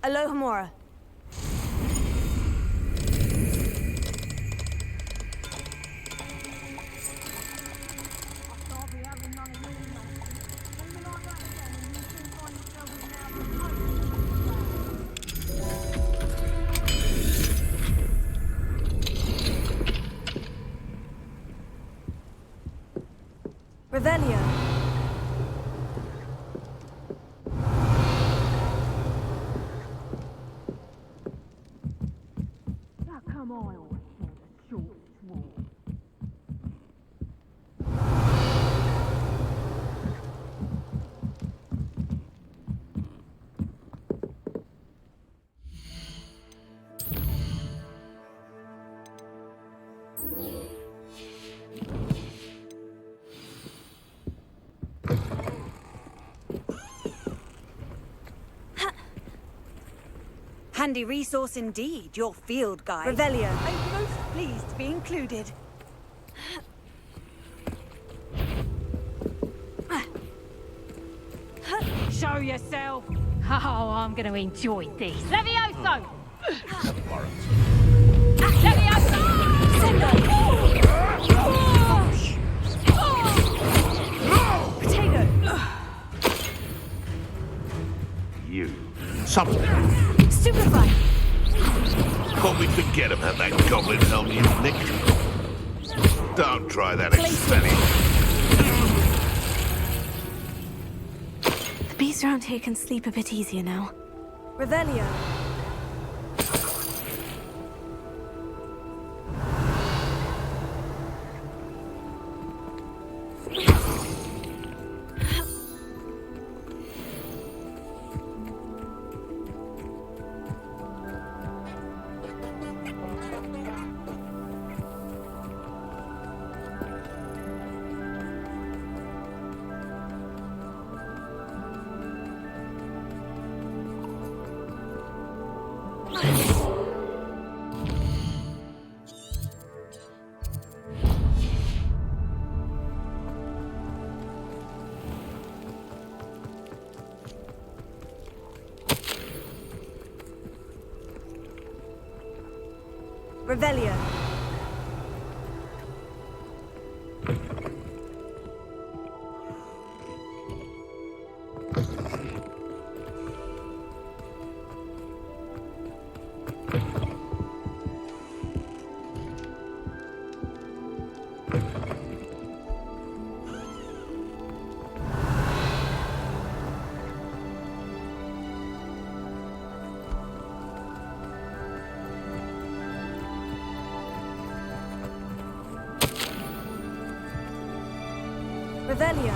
Alohomora. Revelio. Handy resource indeed, your field guide. Revelio. I'm most pleased to be included. Show yourself! Oh, I'm going to enjoy this. Levioso! Levioso! Potato. You. Something. Stupefy. Thought we'd forget about that goblin helm you nicked. Don't try that expensive. The bees around here can sleep a bit easier now. Revelio. Revelio. Revelio.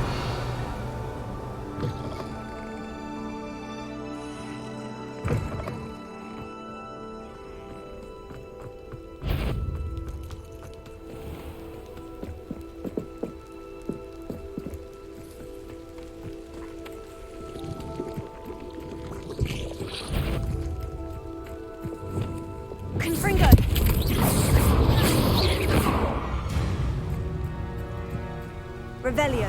Confringo. Revelio.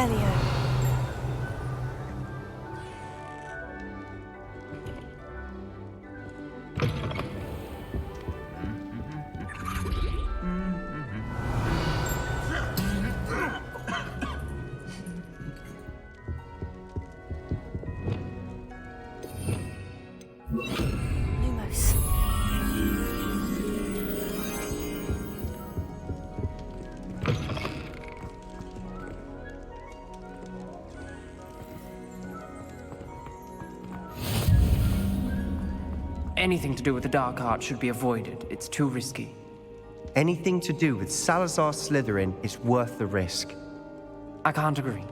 Revelio. Lumos. Anything to do with the dark art should be avoided. It's too risky. Anything to do with Salazar Slytherin is worth the risk. I can't agree.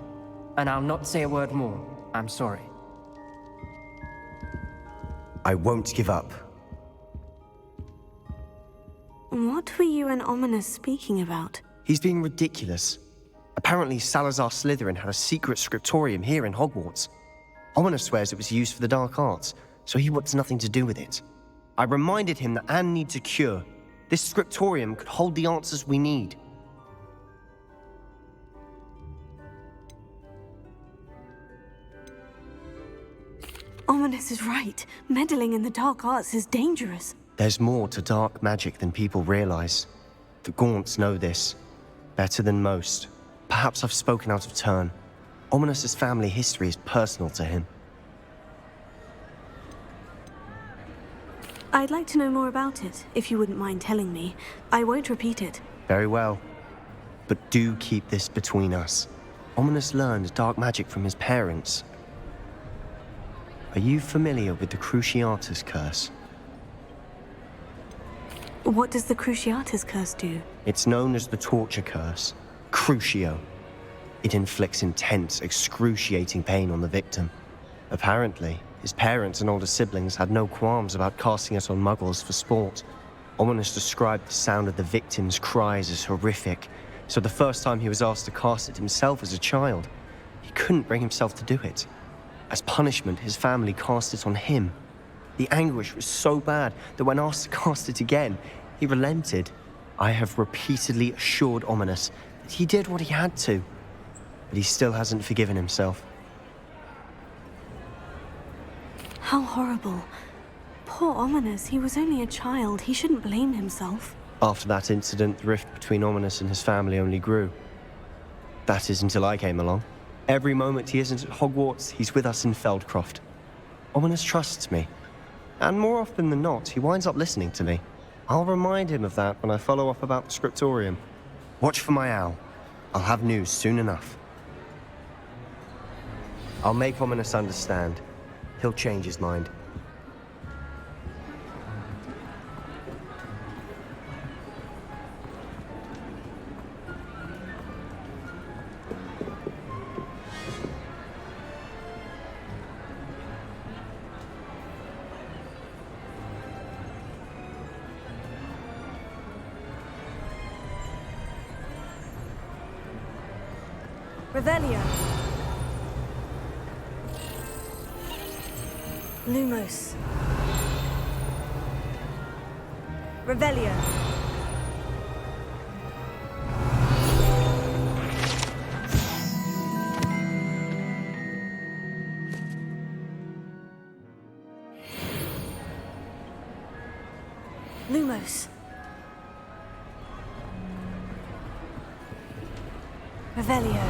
And I'll not say a word more. I'm sorry. I won't give up. What were you and Ominous speaking about? He's being ridiculous. Apparently, Salazar Slytherin had a secret scriptorium here in Hogwarts. Ominous swears it was used for the dark arts, so he wants nothing to do with it. I reminded him that Anne needs a cure. This scriptorium could hold the answers we need. Ominous is right. Meddling in the dark arts is dangerous. There's more to dark magic than people realize. The Gaunts know this. Better than most. Perhaps I've spoken out of turn. Ominous's family history is personal to him. I'd like to know more about it, if you wouldn't mind telling me. I won't repeat it. Very well. But do keep this between us. Ominous learned dark magic from his parents. Are you familiar with the Cruciatus Curse? What does the Cruciatus Curse do? It's known as the Torture Curse. Crucio. It inflicts intense, excruciating pain on the victim. Apparently, his parents and older siblings had no qualms about casting it on muggles for sport. Ominous described the sound of the victim's cries as horrific, so the first time he was asked to cast it himself as a child, he couldn't bring himself to do it. As punishment, his family cast it on him. The anguish was so bad that when asked to cast it again, he relented. I have repeatedly assured Ominous that he did what he had to, but he still hasn't forgiven himself. How horrible. Poor Ominous, he was only a child. He shouldn't blame himself. After that incident, the rift between Ominous and his family only grew. That is until I came along. Every moment he isn't at Hogwarts, he's with us in Feldcroft. Ominous trusts me. And more often than not, he winds up listening to me. I'll remind him of that when I follow up about the scriptorium. Watch for my owl. I'll have news soon enough. I'll make Ominous understand. He'll change his mind. Revelio. Lumos. Revelio. Lumos. Revelio.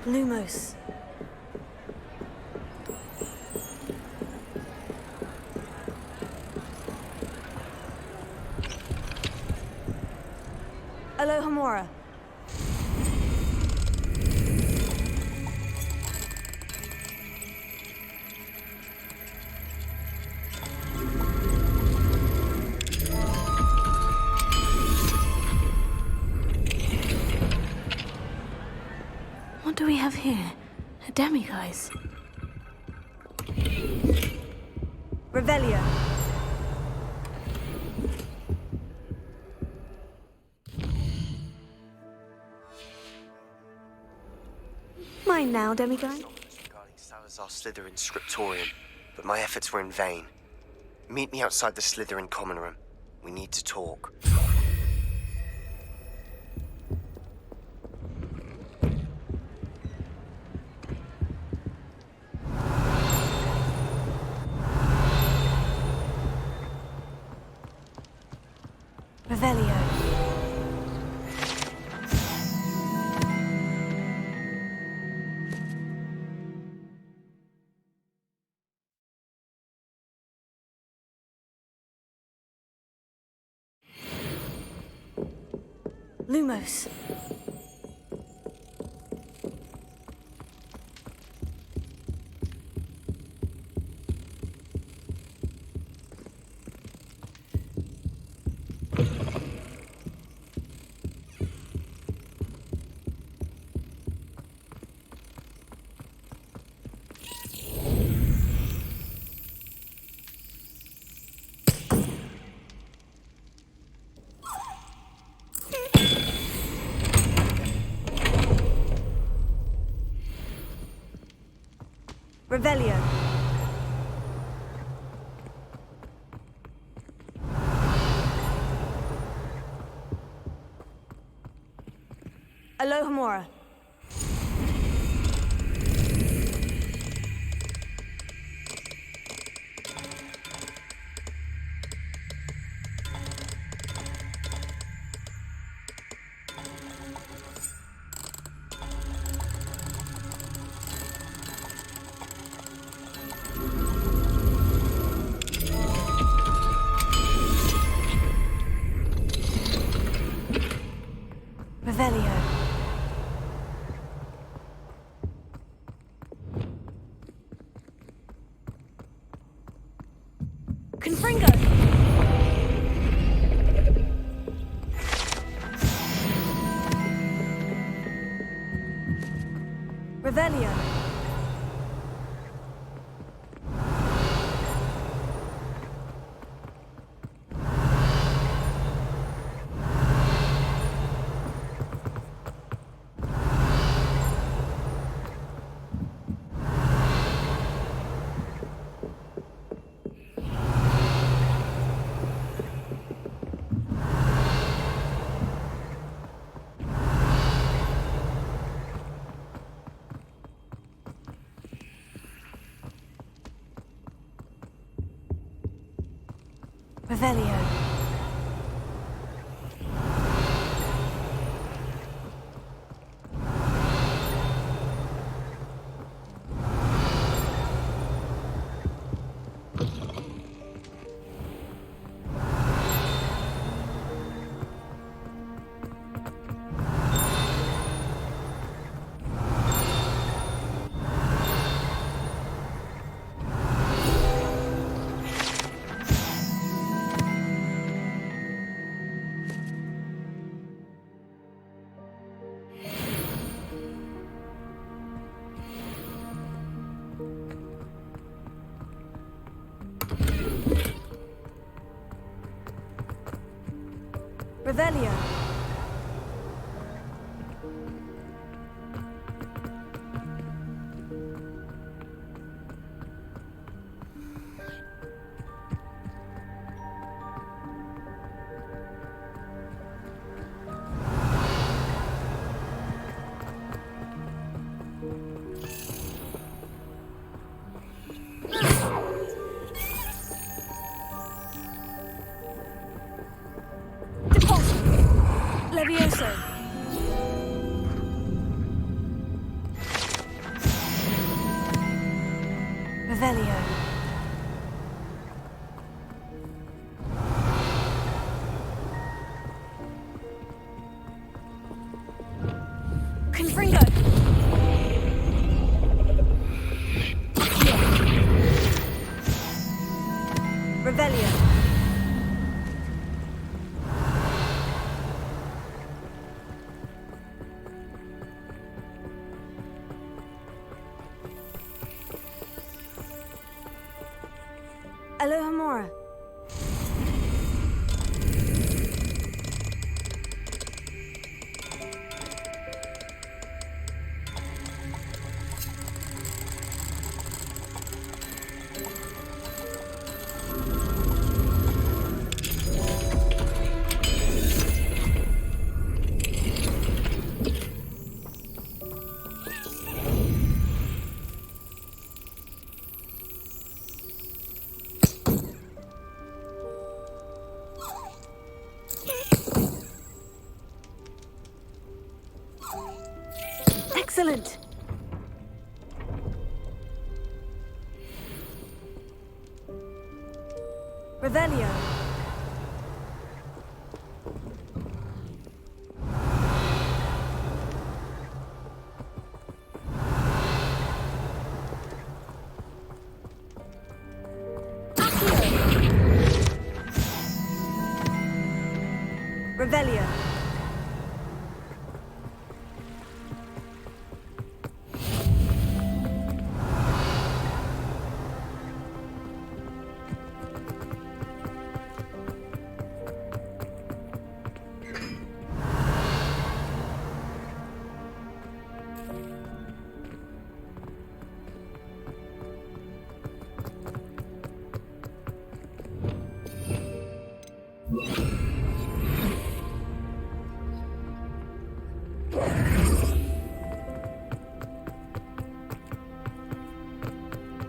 Lumos. Alohomora. What do we have here? A demiguise. Revelio. Mine now, demiguise. Regarding Salazar Slytherin's scriptorium. but my efforts were in vain. Meet me outside the Slytherin common room. We need to talk. Revelio. Lumos. Revelio. Alohomora. Revelio. Confringo. Revelio. Revelio. Revelio. Levioso. Revelio. Confringo. Revelio. Alohomora. Revelio. Revelio.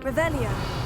Revelio.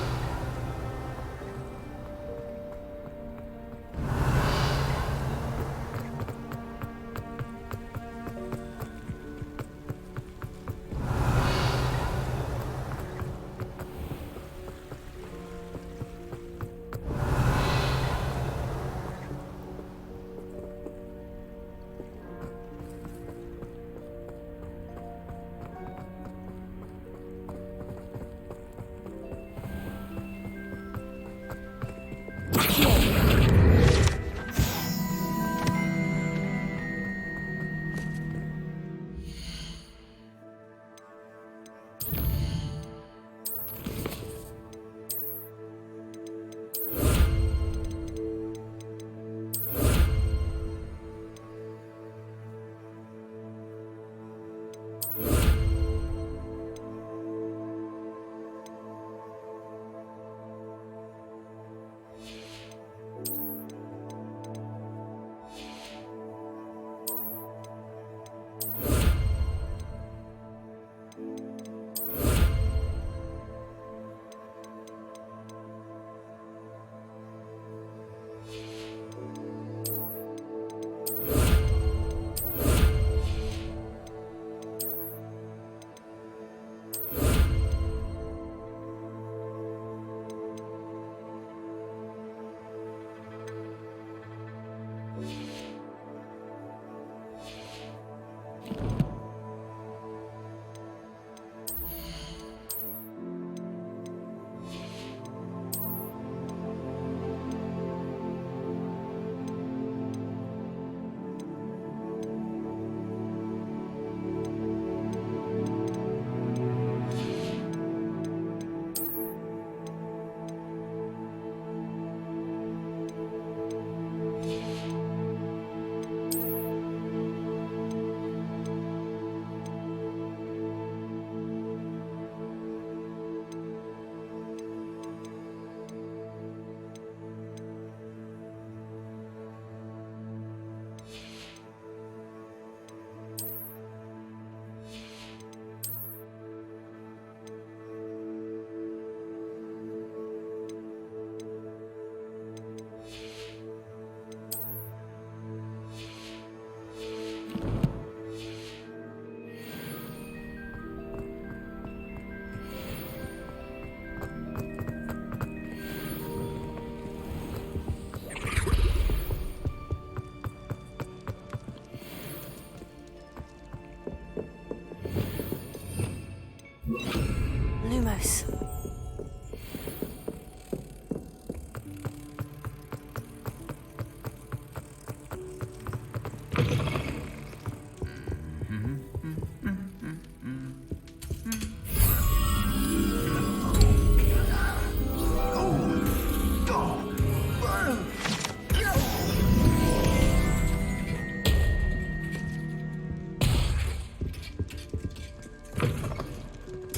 Lumos.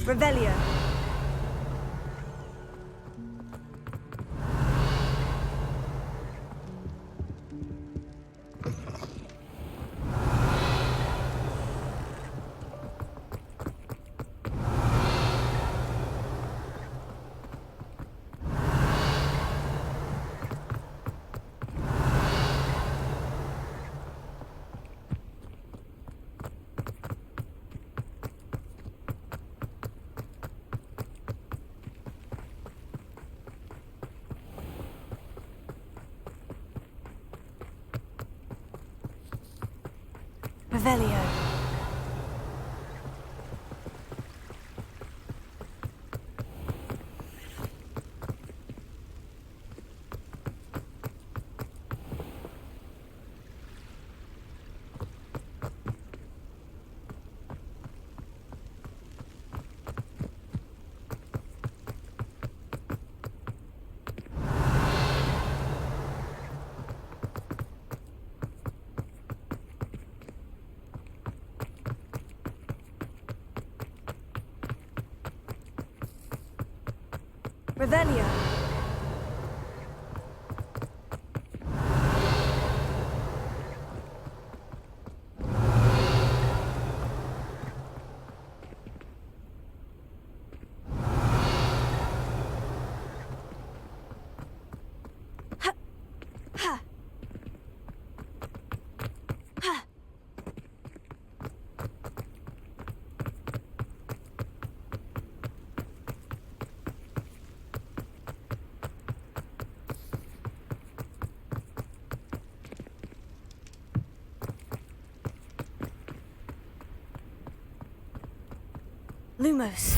Revelio. Revelio. Revelio. Lumos.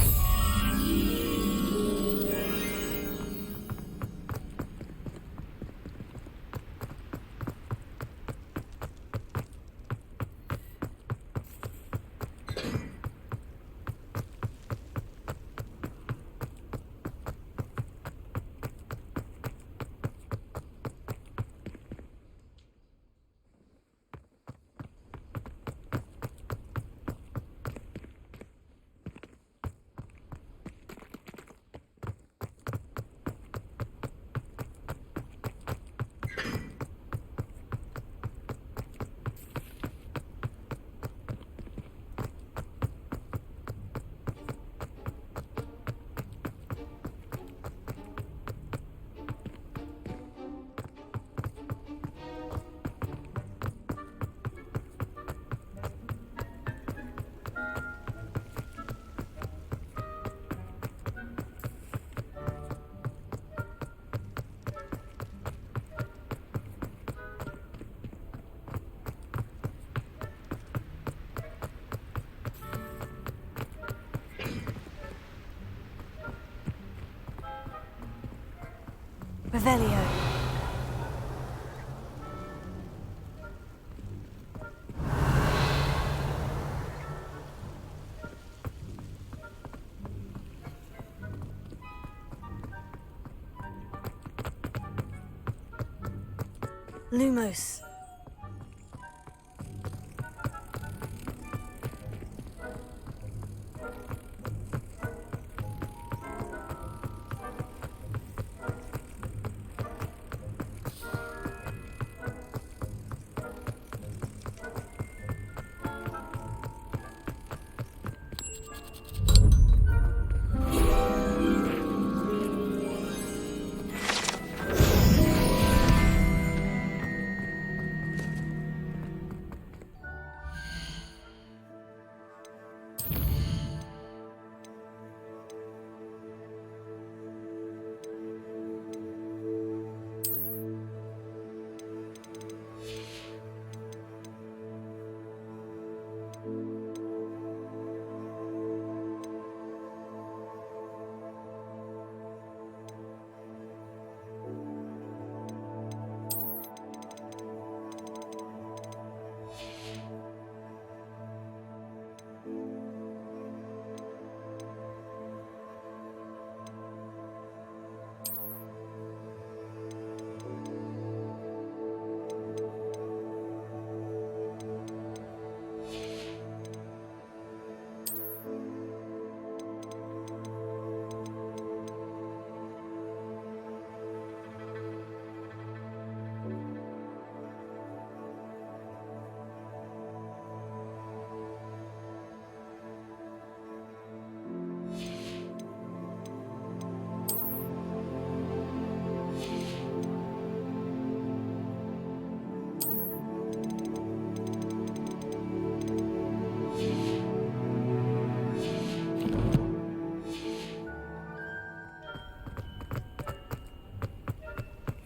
Revelio. Lumos.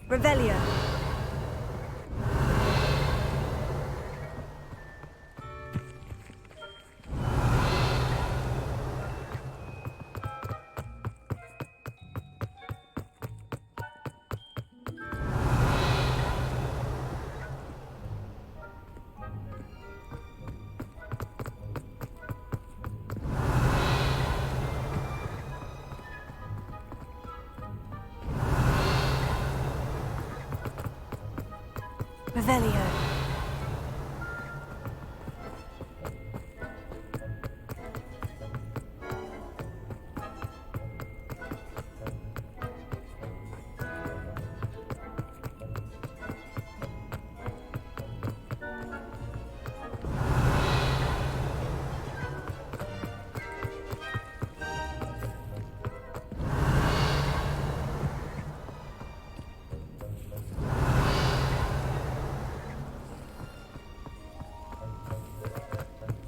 Revelio. Revelio.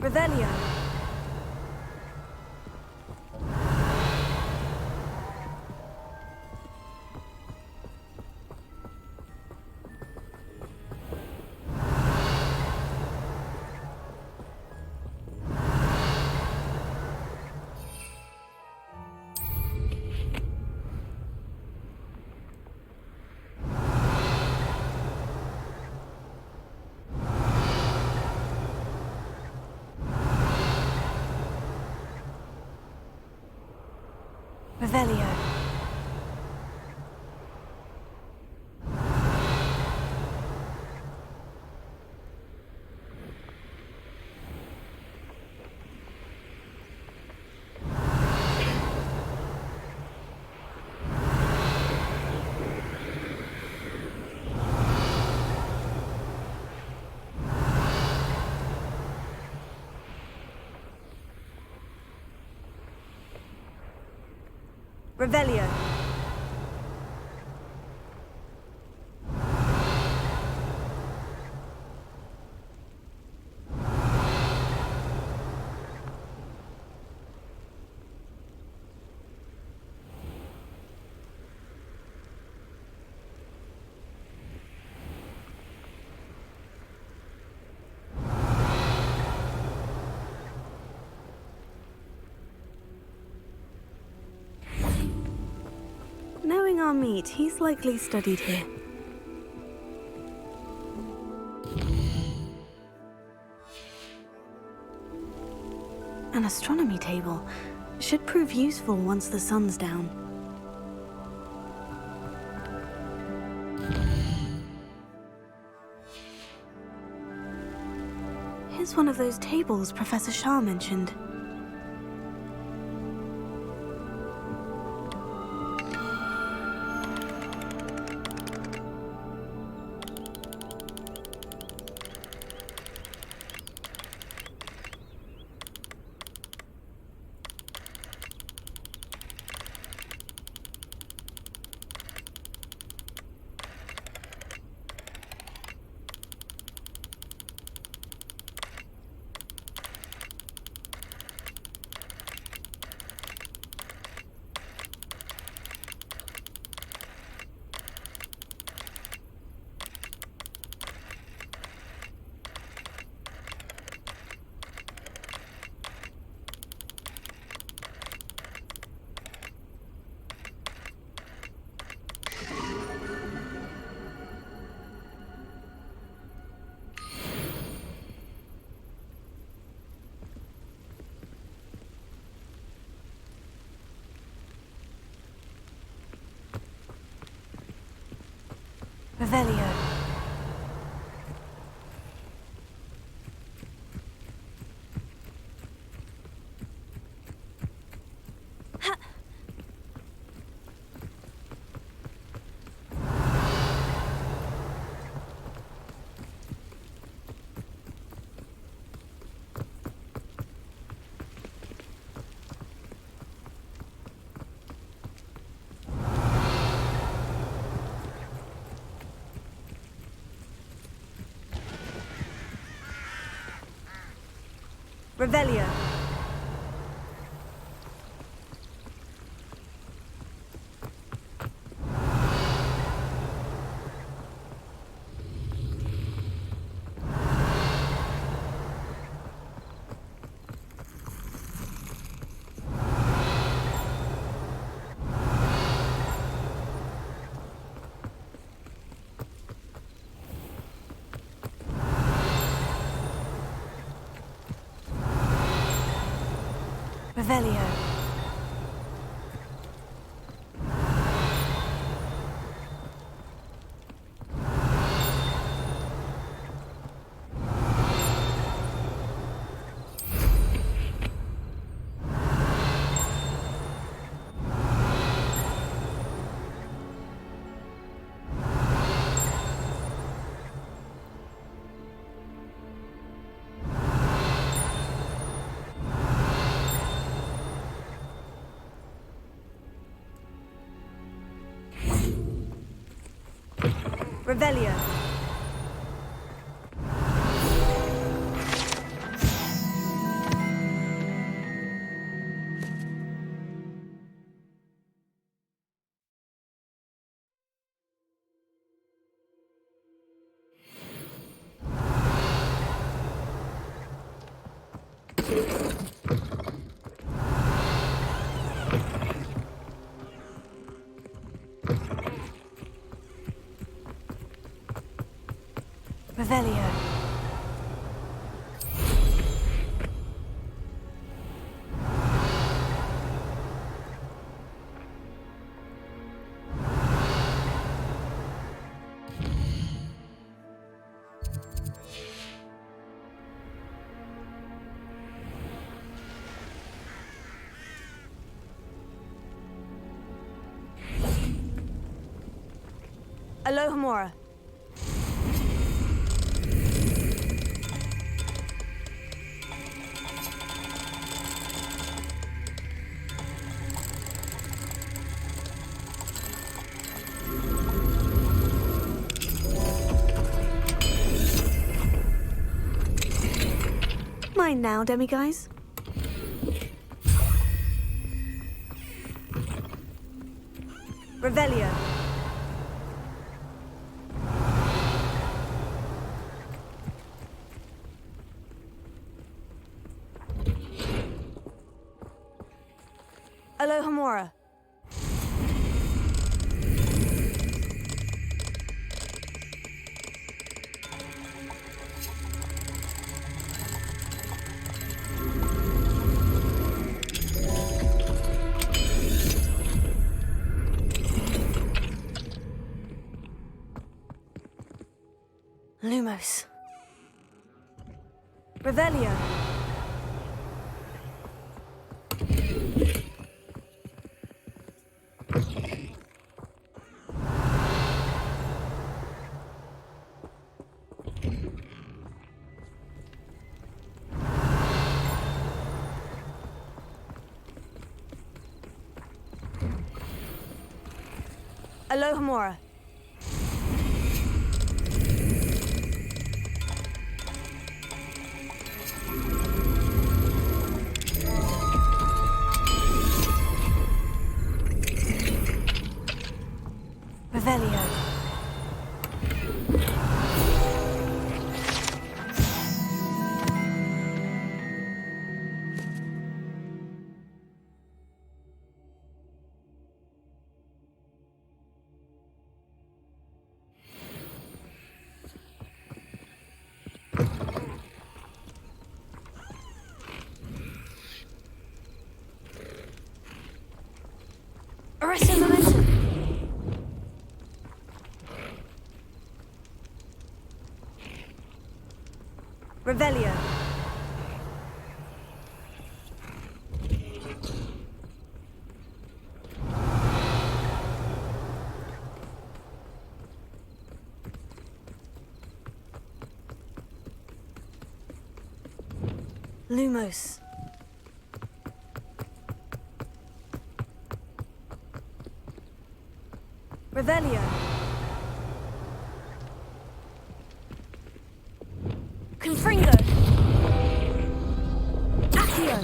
Revelio. Revelio. Revelio. Knowing our meat, he's likely studied here. An astronomy table. Should prove useful once the sun's down. Here's one of those tables Professor Shah mentioned. Revelio. Revelio. Revelio. Revelio. Revelio. Alohomora. Mine now, demiguise. Revelio. Alohomora. Lumos. Revelio. Alohomora. Revelio. Arresting momentum. Revelio. Lumos. Revelio. Confringo. Accio.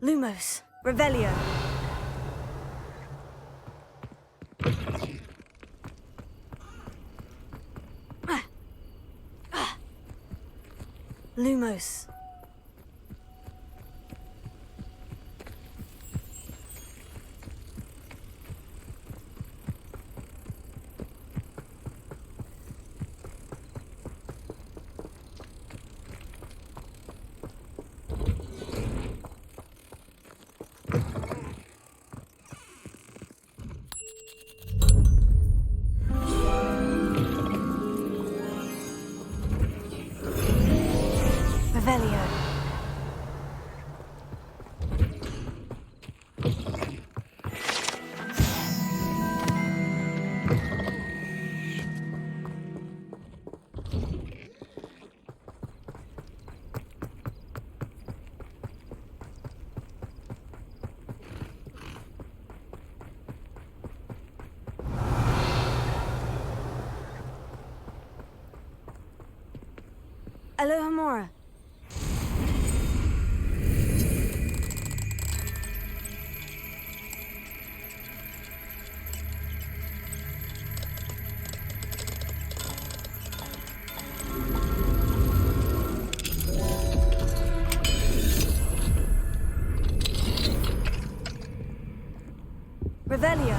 Lumos. Revelio. Lumos. Revelio. Alohomora. Revelio.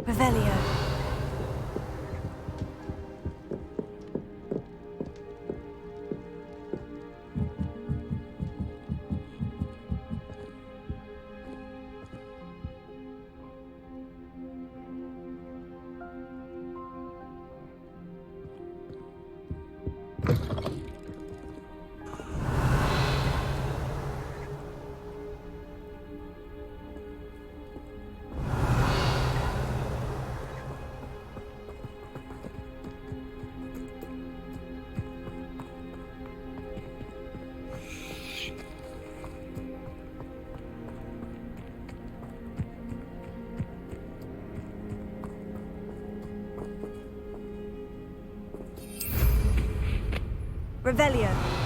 Revelio. Revelio.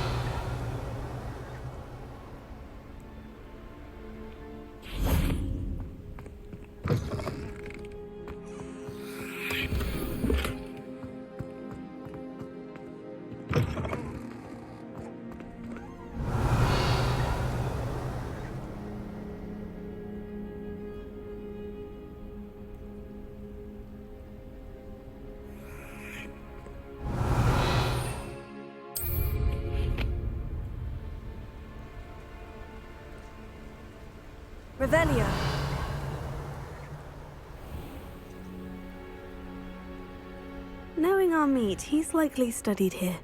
Revelio. Knowing our meet, he's likely studied here.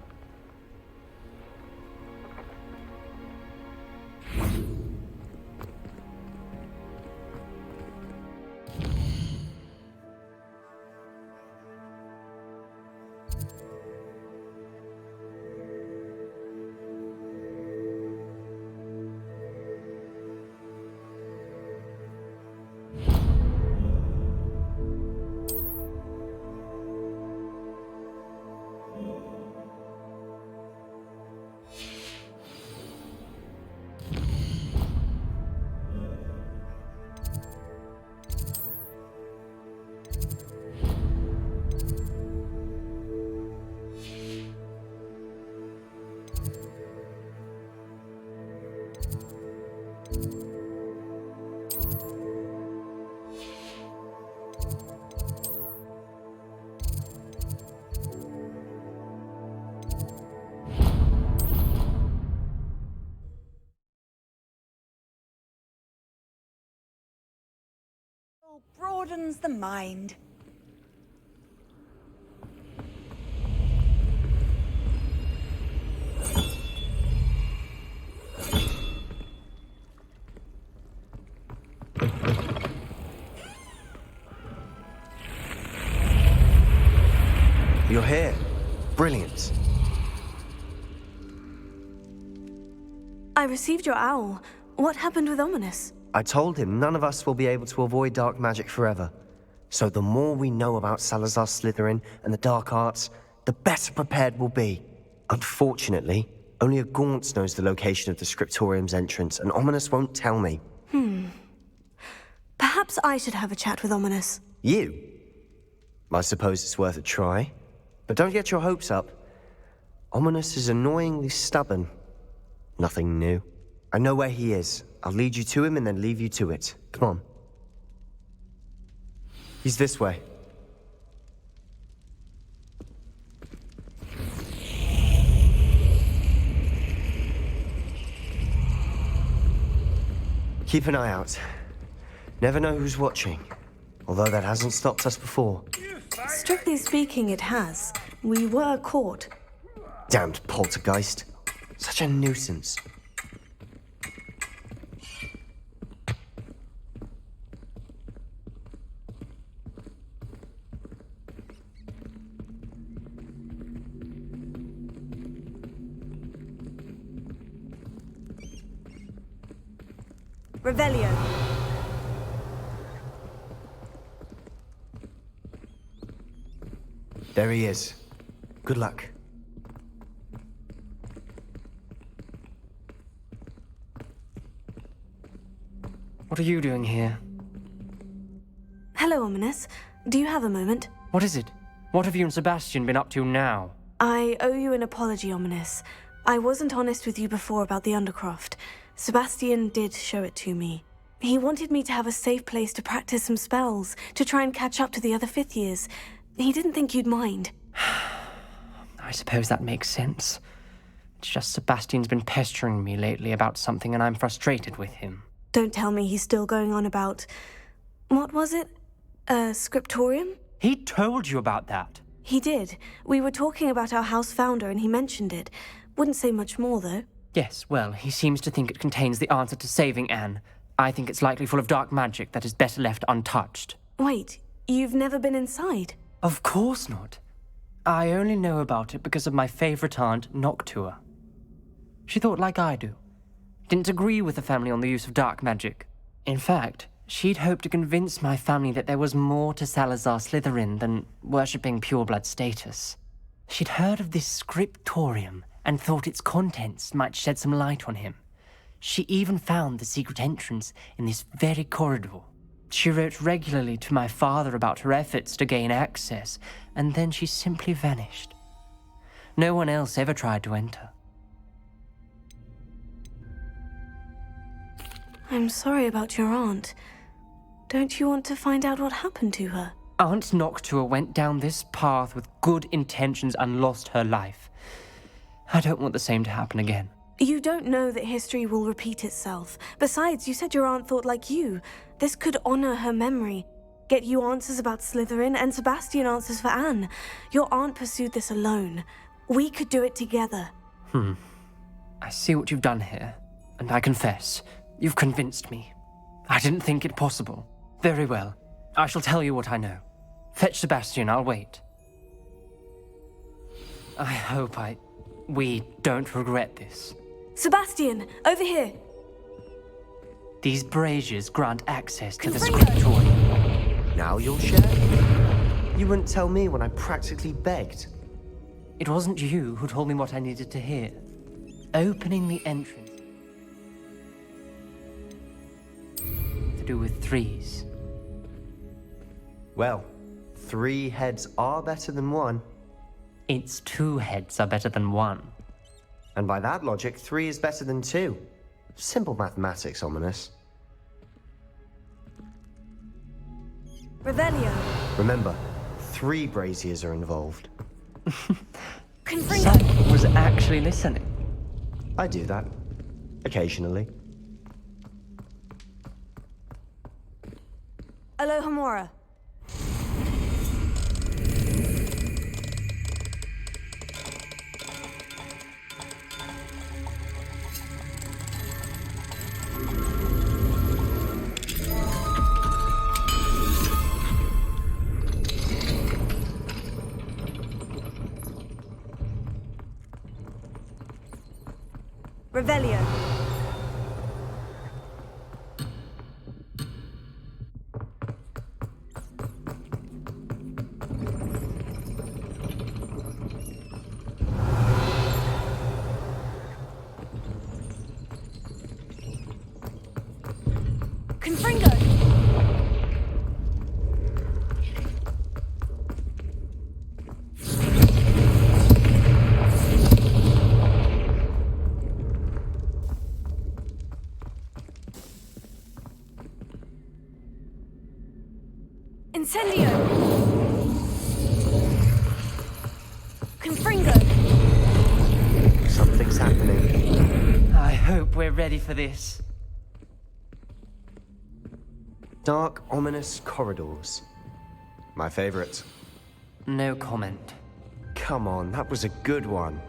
Broadens the mind. You're here. Brilliant. I received your owl. What happened with Ominous? I told him none of us will be able to avoid dark magic forever. So the more we know about Salazar Slytherin and the dark arts, the better prepared we'll be. Unfortunately, only a Gaunt knows the location of the Scriptorium's entrance, and Ominous won't tell me. Perhaps I should have a chat with Ominous. You? I suppose it's worth a try. But don't get your hopes up. Ominous is annoyingly stubborn. Nothing new. I know where he is. I'll lead you to him and then leave you to it. Come on. He's this way. Keep an eye out. Never know who's watching. Although that hasn't stopped us before. Strictly speaking, it has. We were caught. Damned poltergeist. Such a nuisance. Revelio. There he is. Good luck. What are you doing here? Hello, Ominous. Do you have a moment? What is it? What have you and Sebastian been up to now? I owe you an apology, Ominous. I wasn't honest with you before about the Undercroft. Sebastian did show it to me. He wanted me to have a safe place to practice some spells, to try and catch up to the other fifth years. He didn't think you'd mind. I suppose that makes sense. It's just Sebastian's been pestering me lately about something and I'm frustrated with him. Don't tell me he's still going on about... What was it? Scriptorium? He told you about that? He did. We were talking about our house founder and he mentioned it. Wouldn't say much more, though. Yes, well, he seems to think it contains the answer to saving Anne. I think it's likely full of dark magic that is better left untouched. Wait, you've never been inside? Of course not. I only know about it because of my favorite aunt, Noctua. She thought like I do. Didn't agree with the family on the use of dark magic. In fact, she'd hoped to convince my family that there was more to Salazar Slytherin than worshipping pureblood status. She'd heard of this scriptorium and thought its contents might shed some light on him. She even found the secret entrance in this very corridor. She wrote regularly to my father about her efforts to gain access, and then she simply vanished. No one else ever tried to enter. I'm sorry about your aunt. Don't you want to find out what happened to her? Aunt Noctua went down this path with good intentions and lost her life. I don't want the same to happen again. You don't know that history will repeat itself. Besides, you said your aunt thought like you. This could honor her memory. Get you answers about Slytherin and Sebastian answers for Anne. Your aunt pursued this alone. We could do it together. I see what you've done here, and I confess, you've convinced me. I didn't think it possible. Very well. I shall tell you what I know. Fetch Sebastian, I'll wait. I hope we don't regret this. Sebastian, over here. These braziers grant access to the Confringo. scriptorium. Now you'll share? You wouldn't tell me when I practically begged. It wasn't you who told me what I needed to hear. Opening the entrance. To do with threes. Well, 3 heads are better than 1. Its 2 heads are better than 1. And by that logic, 3 is better than 2. Simple mathematics, Ominous. Revelio. Remember, 3 braziers are involved. Confringo. Sam was actually listening. I do that. Occasionally. Alohomora. Revelio. Confringo. Incendio! Confringo! Something's happening. I hope we're ready for this. Dark, ominous corridors. My favorite. No comment. Come on, that was a good one.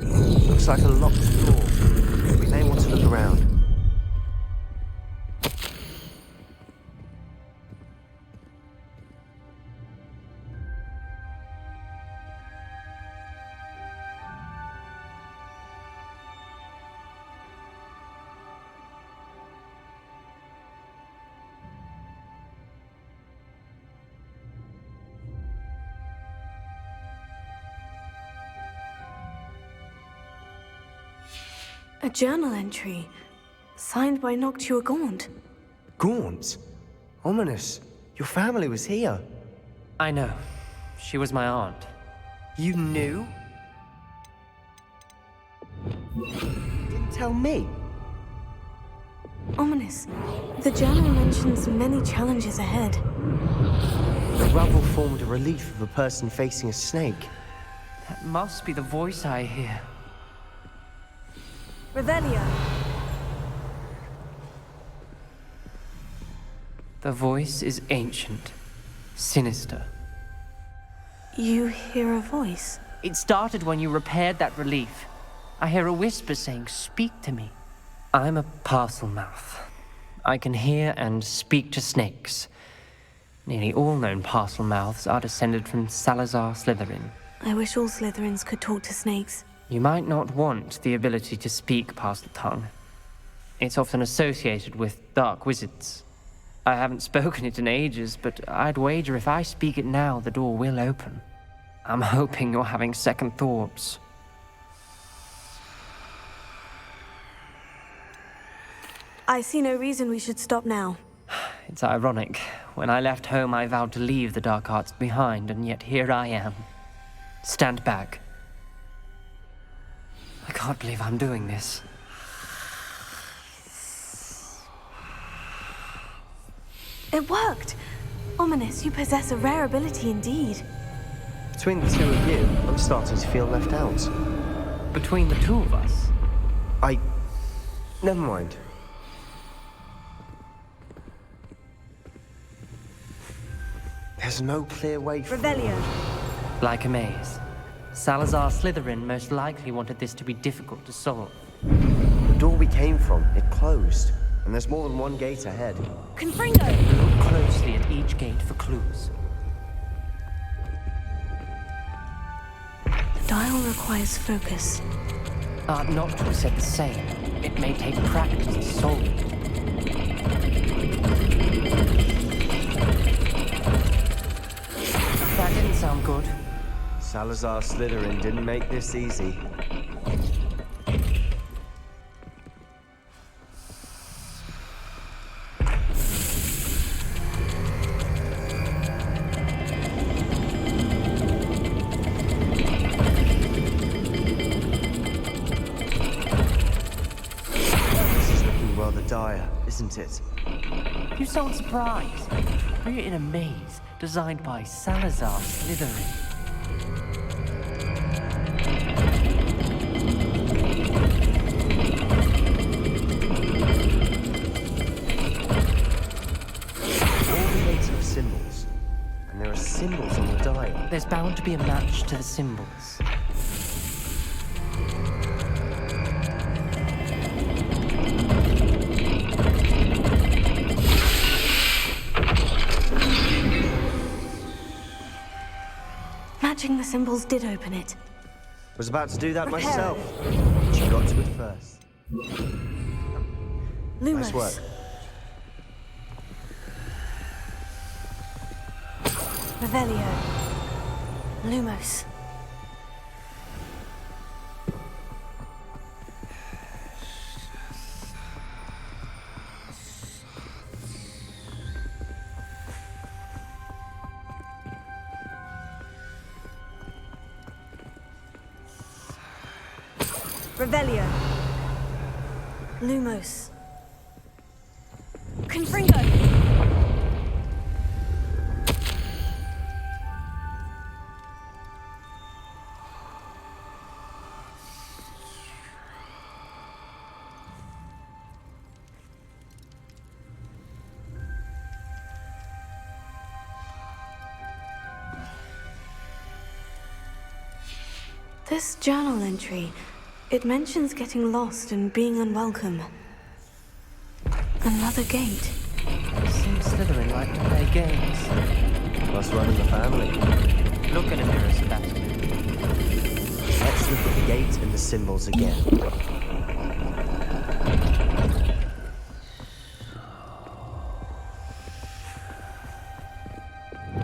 Looks like a locked door. We may want to look around. A journal entry, signed by Noctua Gaunt. Gaunt? Ominous. Your family was here. I know. She was my aunt. You knew? Didn't tell me. Ominous. The journal mentions many challenges ahead. The rubble formed a relief of a person facing a snake. That must be the voice I hear. Revelio. The voice is ancient, sinister. You hear a voice? It started when you repaired that relief. I hear a whisper saying, "Speak to me." I'm a parcel mouth. I can hear and speak to snakes. Nearly all known parcel mouths are descended from Salazar Slytherin. I wish all Slytherins could talk to snakes. You might not want the ability to speak parcel tongue. It's often associated with dark wizards. I haven't spoken it in ages, but I'd wager if I speak it now, the door will open. I'm hoping you're having second thoughts. I see no reason we should stop now. It's ironic. When I left home, I vowed to leave the dark arts behind, and yet here I am. Stand back. I can't believe I'm doing this. It worked! Ominous, you possess a rare ability indeed. Between the two of you, I'm starting to feel left out. Between the two of us? Never mind. There's no clear way forward. Revelio. Like a maze. Salazar Slytherin most likely wanted this to be difficult to solve. The door we came from, it closed. And there's more than one gate ahead. Confringo. Look closely at each gate for clues. The dial requires focus. Art Noctua said the same. It may take practice to solve it. That didn't sound good. Salazar Slytherin didn't make this easy. This is looking rather dire, isn't it? You sound surprised. We're in a maze designed by Salazar Slytherin. Symbols. And there are symbols on the dial. There's bound to be a match to the symbols. Matching the symbols did open it. Was about to do that Prepare. myself. But you got to it first. Lumos. Nice work. Revelio. Lumos. Revelio. Lumos. Confringo. This journal entry, it mentions getting lost and being unwelcome. Another gate. Seems Slytherin like to play games. Must run in the family. Look at a mirror, Sebastian. Let's look at the gate and the symbols again.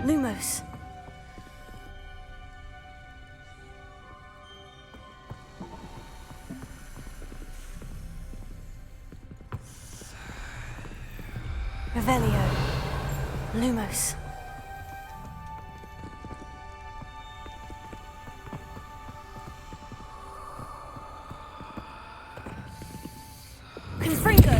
Lumos. Revelio. Lumos. Confringo.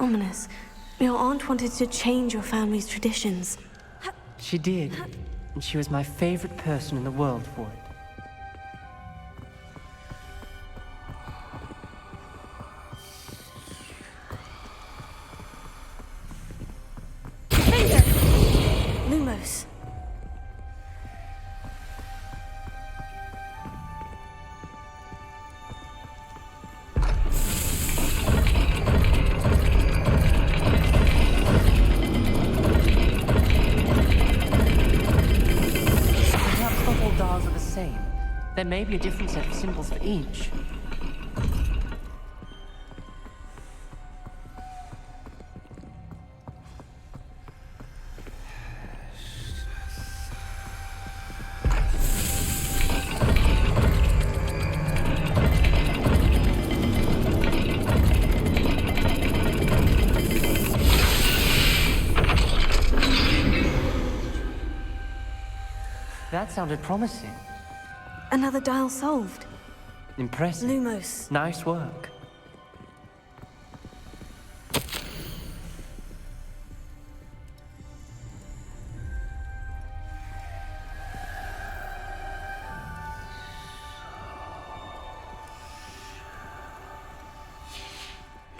Ominous. Your aunt wanted to change your family's traditions. She did, and she was my favorite person in the world for it. Lumos. Perhaps the whole dials are the same. There may be a different set of symbols for each. That sounded promising. Another dial solved. Impressive. Lumos. Nice work.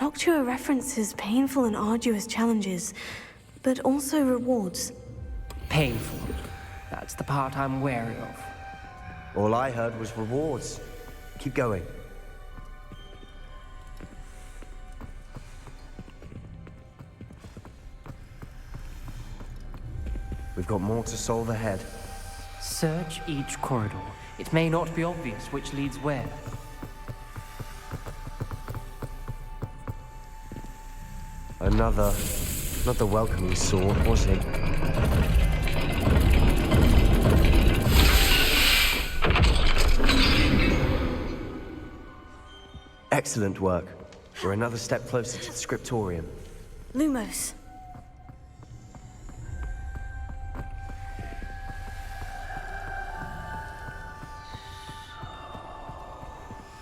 Noctua references painful and arduous challenges, but also rewards. Painful. That's the part I'm wary of. All I heard was rewards. Keep going. We've got more to solve ahead. Search each corridor. It may not be obvious which leads where. Not the welcoming sort, was he? Excellent work. We're another step closer to the scriptorium. Lumos.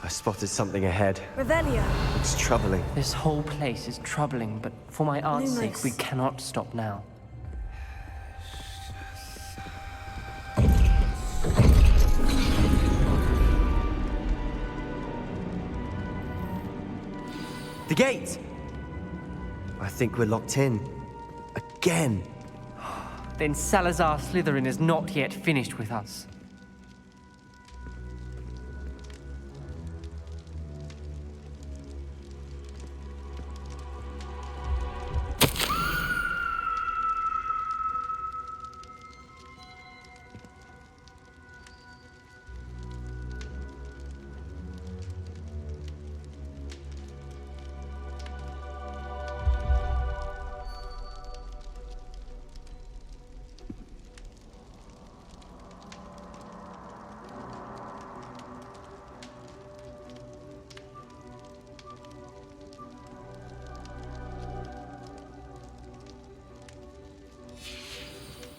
I spotted something ahead. Revelio. It's troubling. This whole place is troubling, but for my aunt's sake, Lumos. we cannot stop now. The gate! I think we're locked in. Again. Then Salazar Slytherin is not yet finished with us.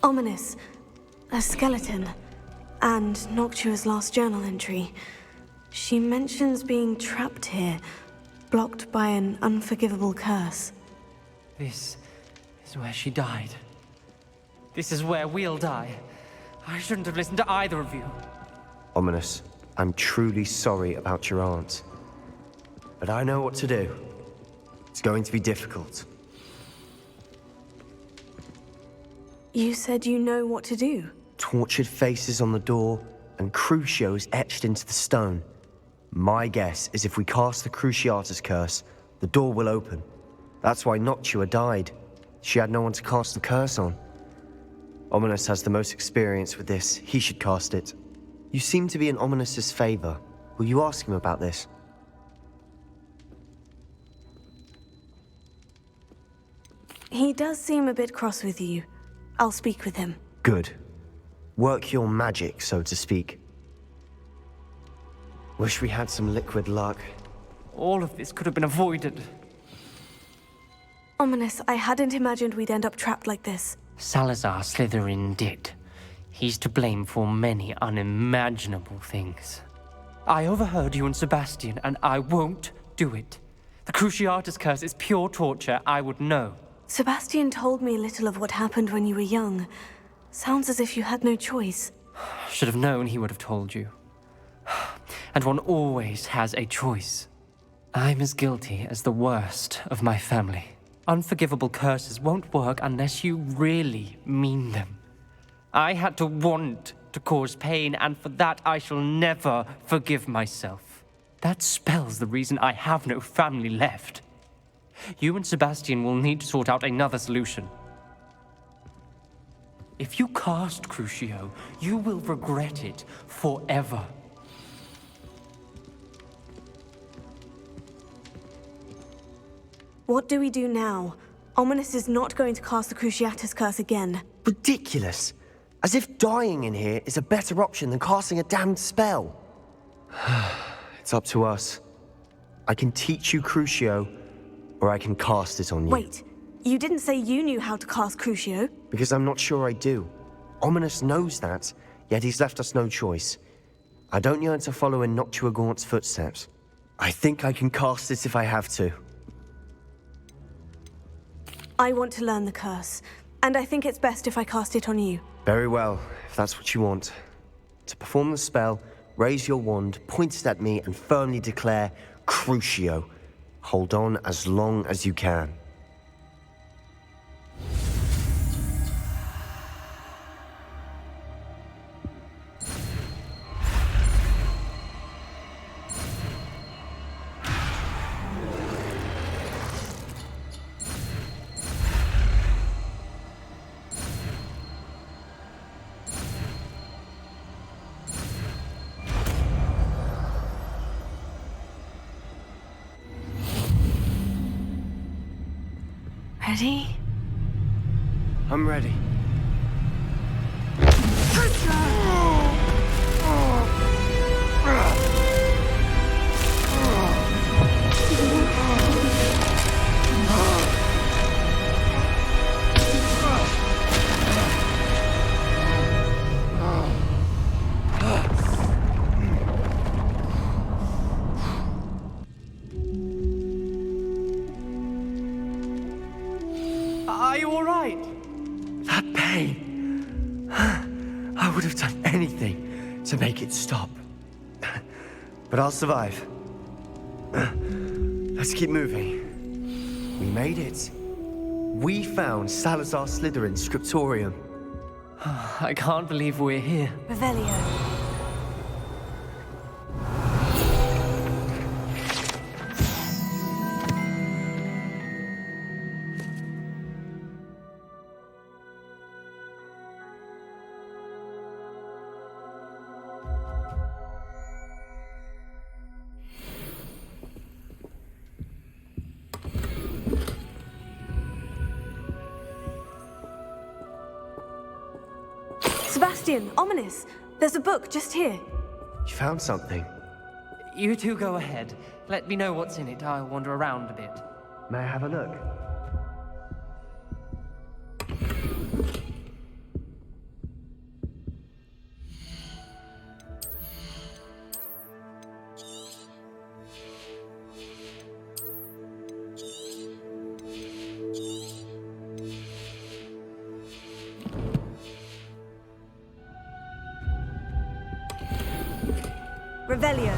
Ominous. A skeleton. And Noctua's last journal entry. She mentions being trapped here, blocked by an unforgivable curse. This is where she died. This is where we'll die. I shouldn't have listened to either of you. Ominous, I'm truly sorry about your aunt. But I know what to do. It's going to be difficult. You said you know what to do. Tortured faces on the door, and Crucio is etched into the stone. My guess is if we cast the Cruciatus curse, the door will open. That's why Noctua died. She had no one to cast the curse on. Ominous has the most experience with this. He should cast it. You seem to be in Ominous's favor. Will you ask him about this? He does seem a bit cross with you. I'll speak with him. Good. Work your magic, so to speak. Wish we had some liquid luck. All of this could have been avoided. Ominous, I hadn't imagined we'd end up trapped like this. Salazar Slytherin did. He's to blame for many unimaginable things. I overheard you and Sebastian, and I won't do it. The Cruciatus curse is pure torture, I would know. Sebastian told me a little of what happened when you were young. Sounds as if you had no choice. Should have known he would have told you. And one always has a choice. I'm as guilty as the worst of my family. Unforgivable curses won't work unless you really mean them. I had to want to cause pain, and for that I shall never forgive myself. That spell's the reason I have no family left. You and Sebastian will need to sort out another solution. If you cast Crucio, you will regret it forever. What do we do now? Ominous is not going to cast the Cruciatus curse again. Ridiculous! As if dying in here is a better option than casting a damned spell. It's up to us. I can teach you Crucio, or I can cast it on you. Wait, you didn't say you knew how to cast Crucio? Because I'm not sure I do. Ominous knows that, yet he's left us no choice. I don't yearn to follow in Noctua Gaunt's footsteps. I think I can cast it if I have to. I want to learn the curse, and I think it's best if I cast it on you. Very well, if that's what you want. To perform the spell, raise your wand, point it at me, and firmly declare Crucio. Hold on as long as you can. Ready? I'm ready. Are you all right? That pain. I would have done anything to make it stop. But I'll survive. Let's keep moving. We made it. We found Salazar Slytherin's scriptorium. I can't believe we're here. Revelio. Sebastian, ominous. There's a book just here. You found something. You two go ahead. Let me know what's in it. I'll wander around a bit. May I have a look? Revelio.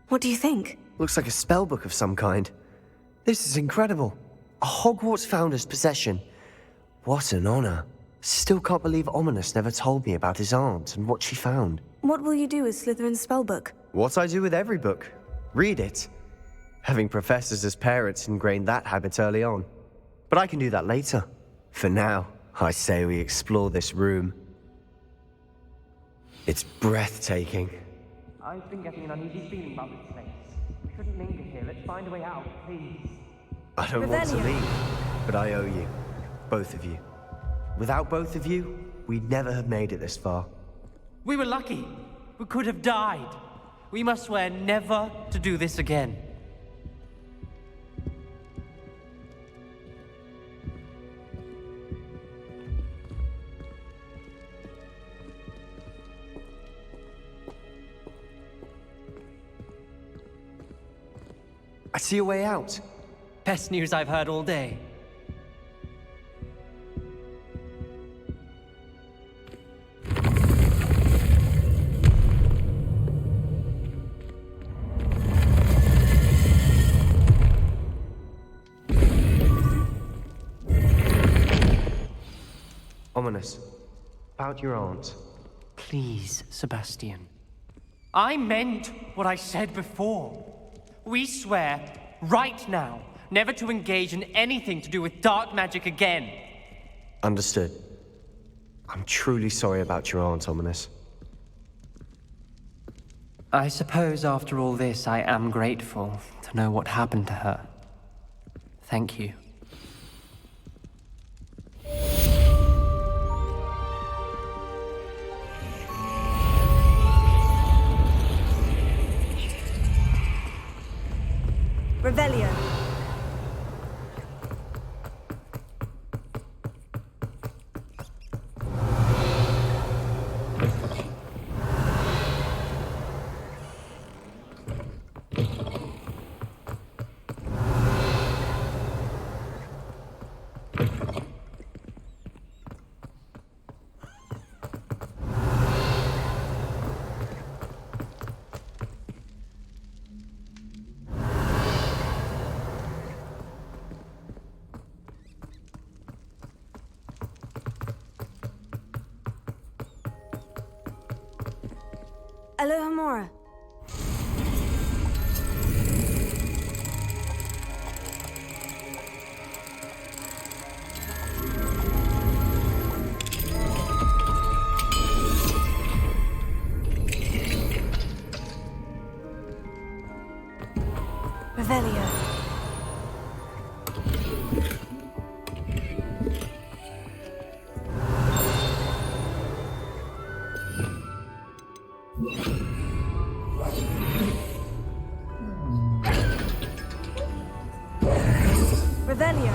What do you think? Looks like a spellbook of some kind. This is incredible. A Hogwarts founder's possession. What an honor. Still can't believe Ominous never told me about his aunt and what she found. What will you do with Slytherin's spellbook? What I do with every book. Read it. Having professors as parents ingrained that habit early on. But I can do that later. For now, I say we explore this room. It's breathtaking. I've been getting an uneasy feeling about this place. We shouldn't linger here. Let's find a way out, please. I don't want to Revelio. leave, but I owe you. Both of you. Without both of you, we'd never have made it this far. We were lucky. We could have died. We must swear never to do this again. I see a way out. Best news I've heard all day. Ominous. About your aunt. Please, Sebastian. I meant what I said before. We swear, right now, never to engage in anything to do with dark magic again. Understood. I'm truly sorry about your aunt, Ominous. I suppose after all this, I am grateful to know what happened to her. Thank you. Revelio. Alohomora. Revelio. Revelio.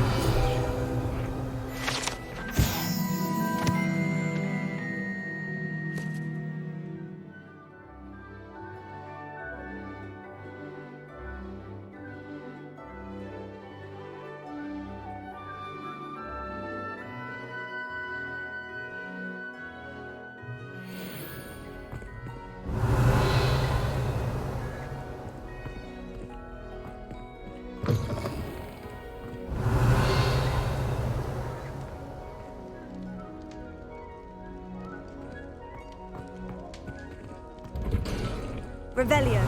Revelio.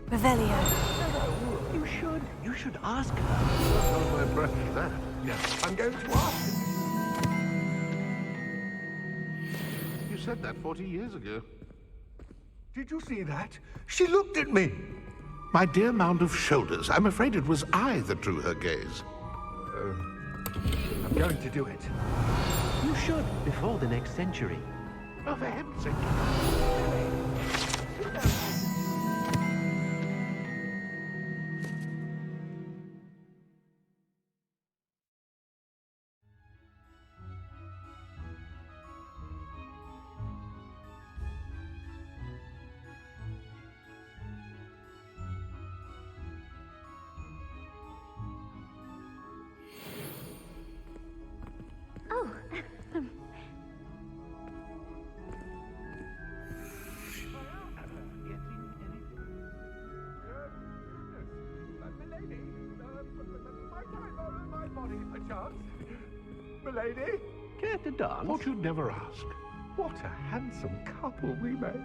Revelio. You should ask her. Not my impression of that. Yes, I'm going to ask her. You said that 40 years ago. Did you see that? She looked at me. My dear mound of shoulders, I'm afraid it was I that drew her gaze. I'm going to do it. You should, before the next century. Oh, for heaven's sake. Oh, Milady? Care to dance? Thought you'd never ask. What a handsome couple we made.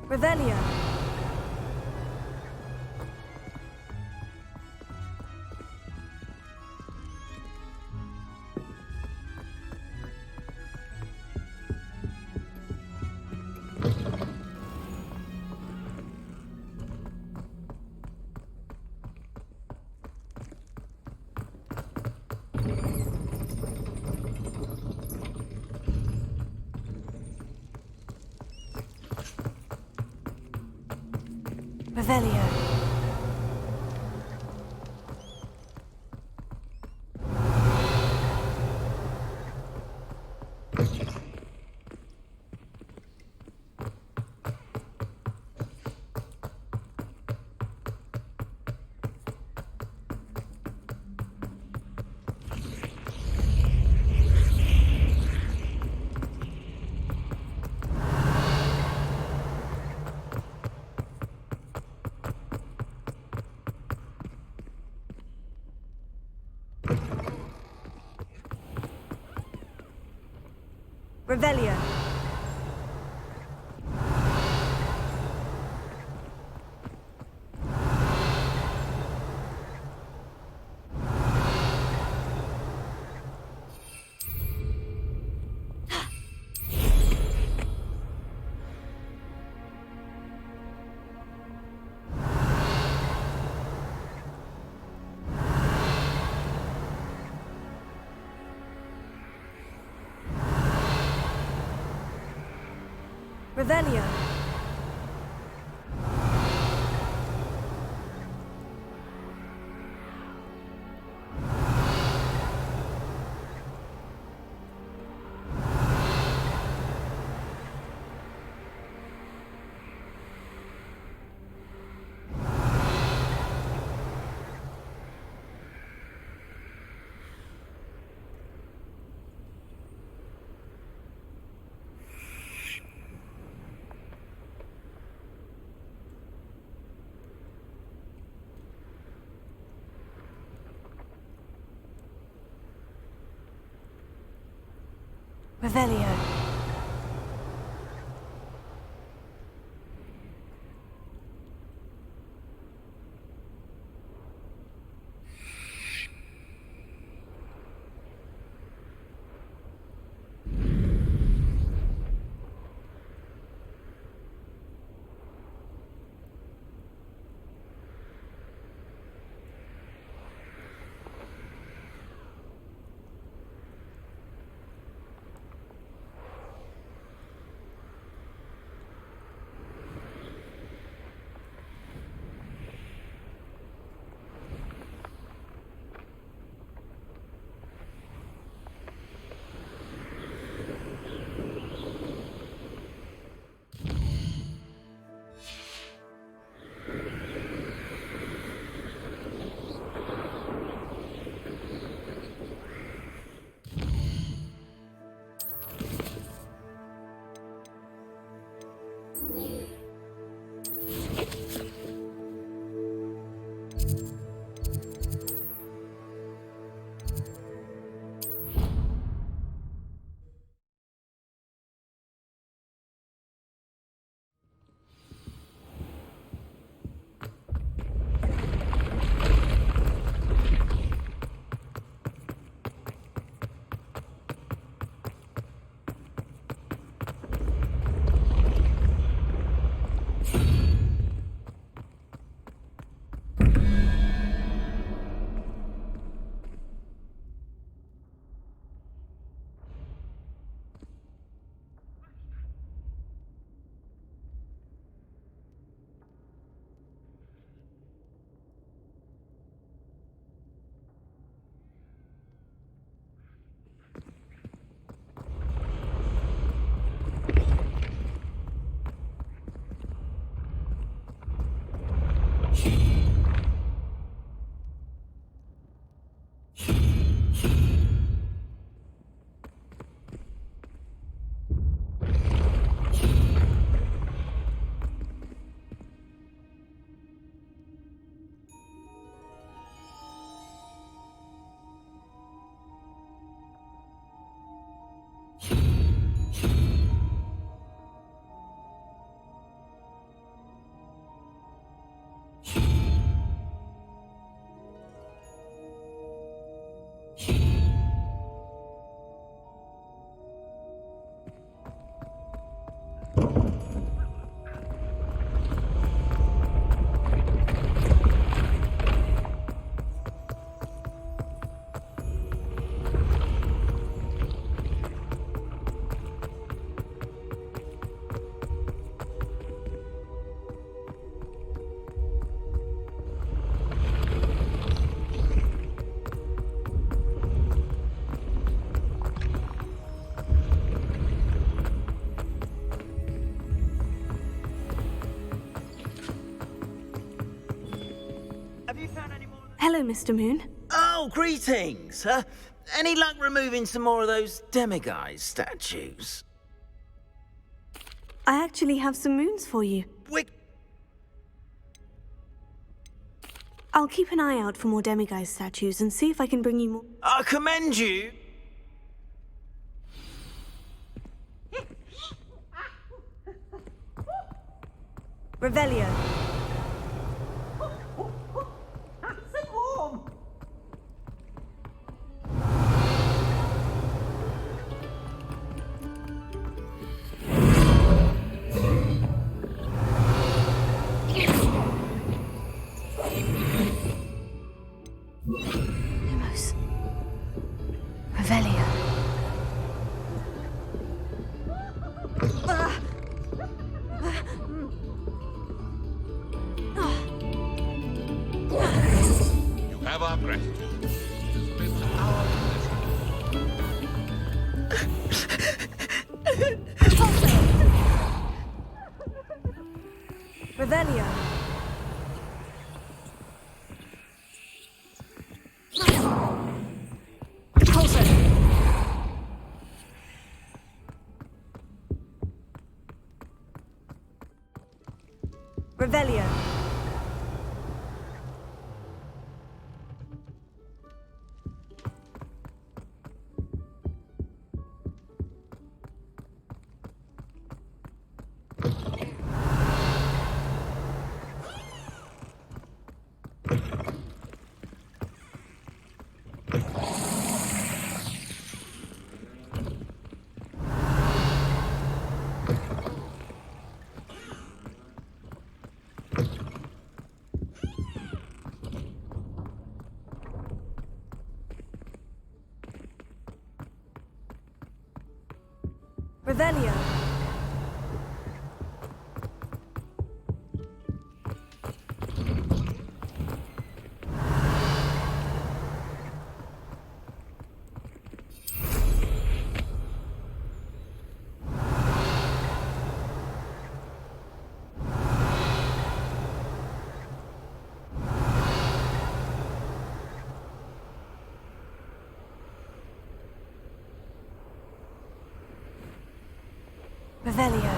Revelio. Revelio. Revelio. Revelio. Revelio. Hello, Mr. Moon. Oh, greetings. Any luck removing some more of those demiguise statues? I actually have some moons for you. I'll keep an eye out for more demiguise statues and see if I can bring you more. I commend you. Revelio. Lumos. Revelio. You have our gratitude. It has been our pleasure. Revelio. Revelio. Revelio. Revelio.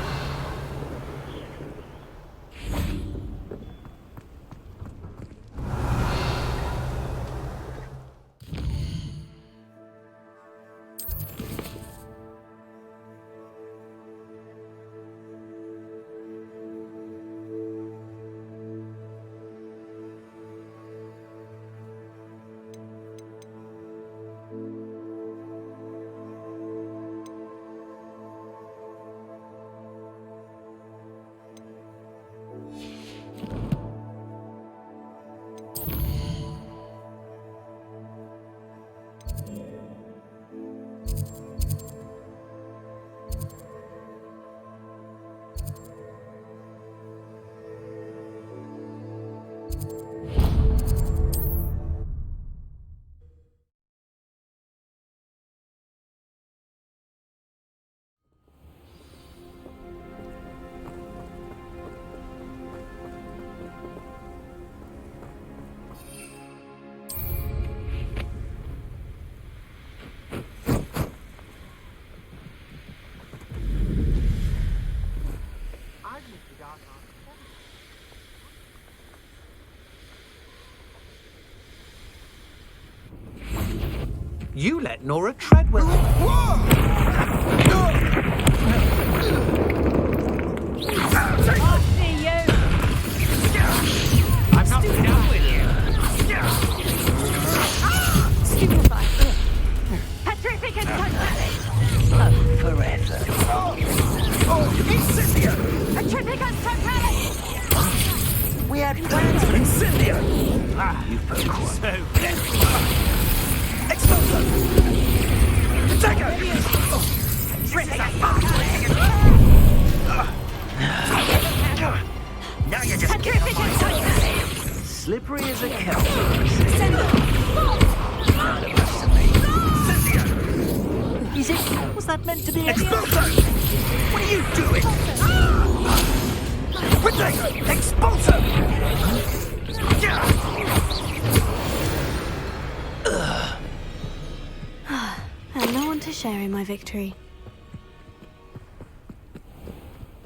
You let Nora Treadwell. I'll see you. I'm not done with you. Stupefy. Petrificus Totalis. Forever. Incendio! Petrificus Totalis. We had plans for Incendio. You forgot. So Exploso! Take it! Now you're just Petrificus Totalis. slippery as a cow. Is it? Was that meant to be? Expulso! What are you doing? Expulso! share in my victory.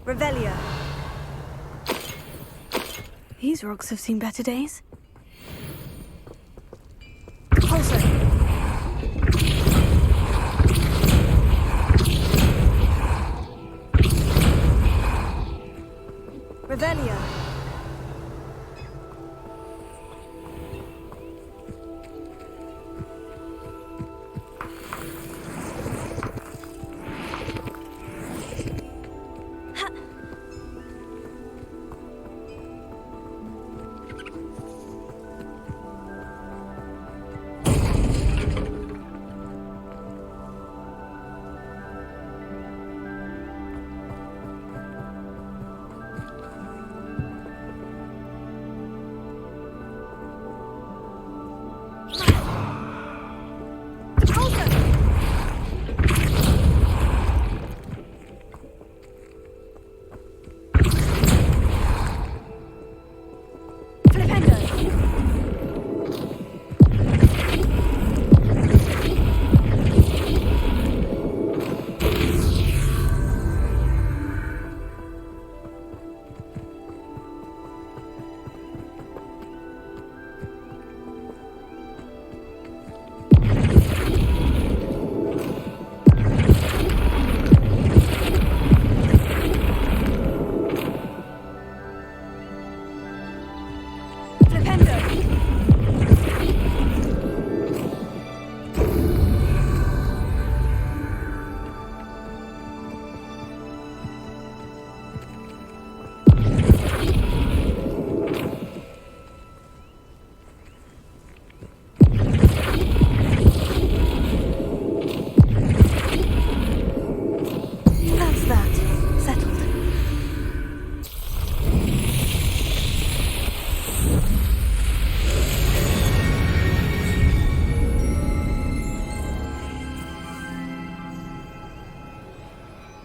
Revelio. These rocks have seen better days. Pulsar. Revelio.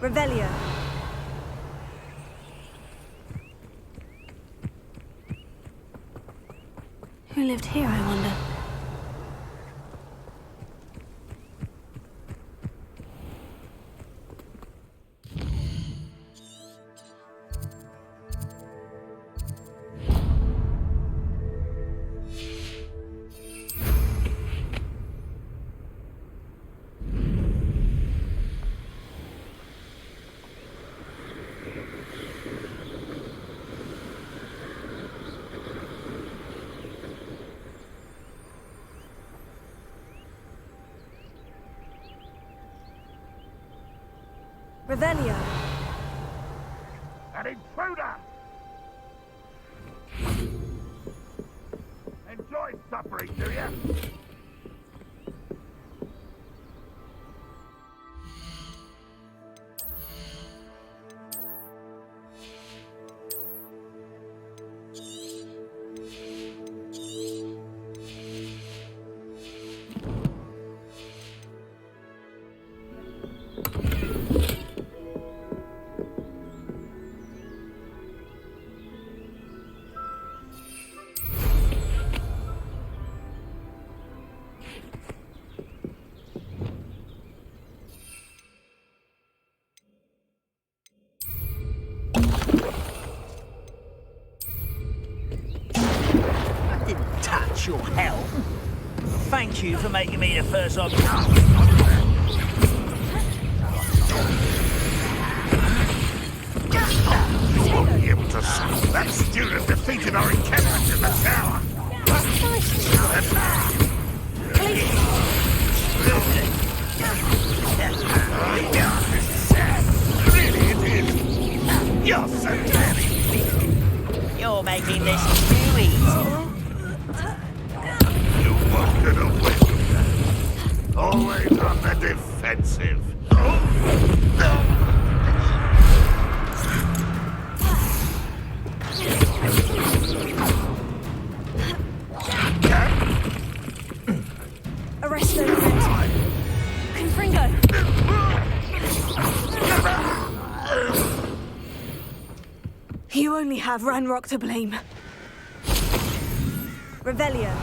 Revelio. Who lived here, I wonder? Revelio. An intruder! Enjoy suffering, do you? Your help. Thank you for making me the first object. You won't be able to stop. That student defeated our encampment in the tower. Really, it is. You're so dirty. You're making this too easy. What could have win? Always on the defensive. Arresto. Confringo. You only have Ranrock to blame. Revelio.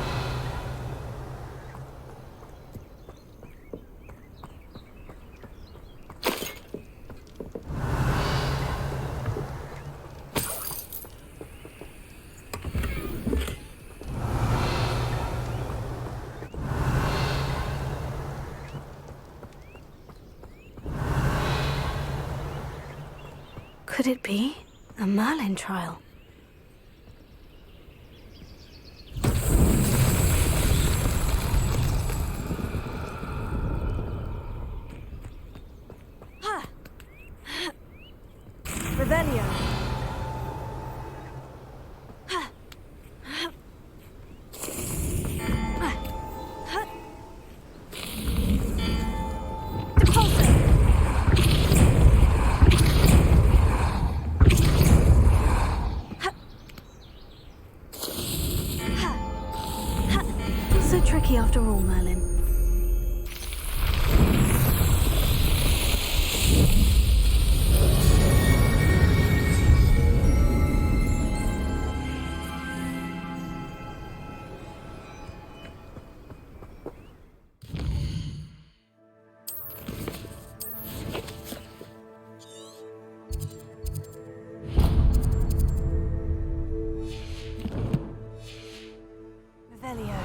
Could it be a Merlin trial? Revelio. So tricky after all, Merlin. Revelio.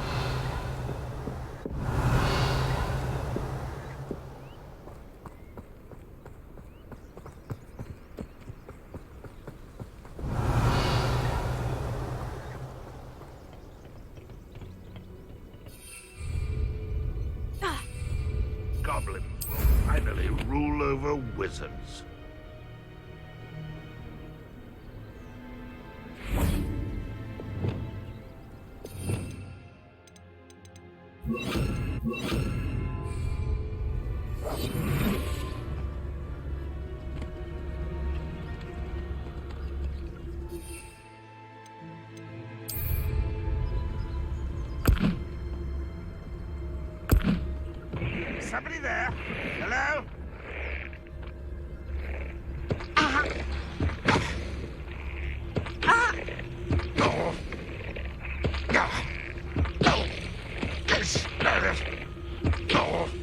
Goblins will finally rule over wizards. Somebody there? Hello? Oh. Oh. Yes. Oh.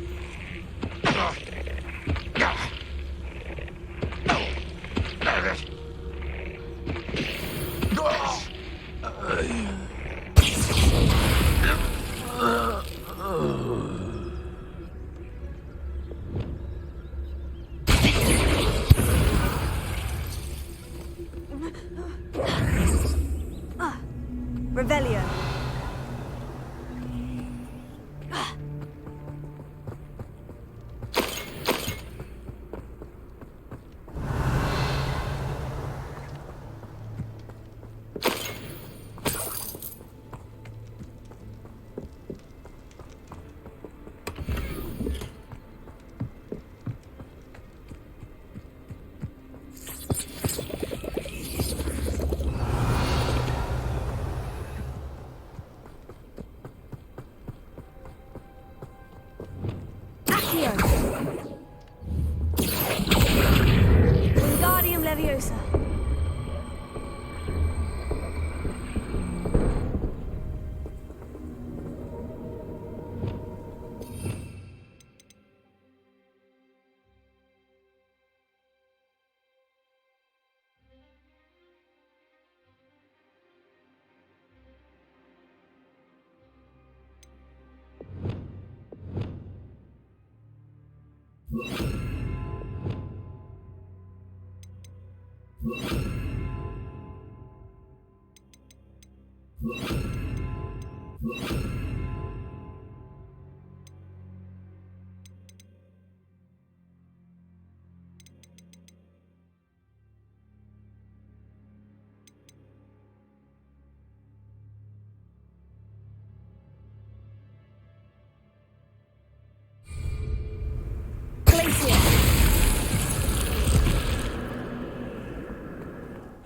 Revelio. Wingardium Leviosa.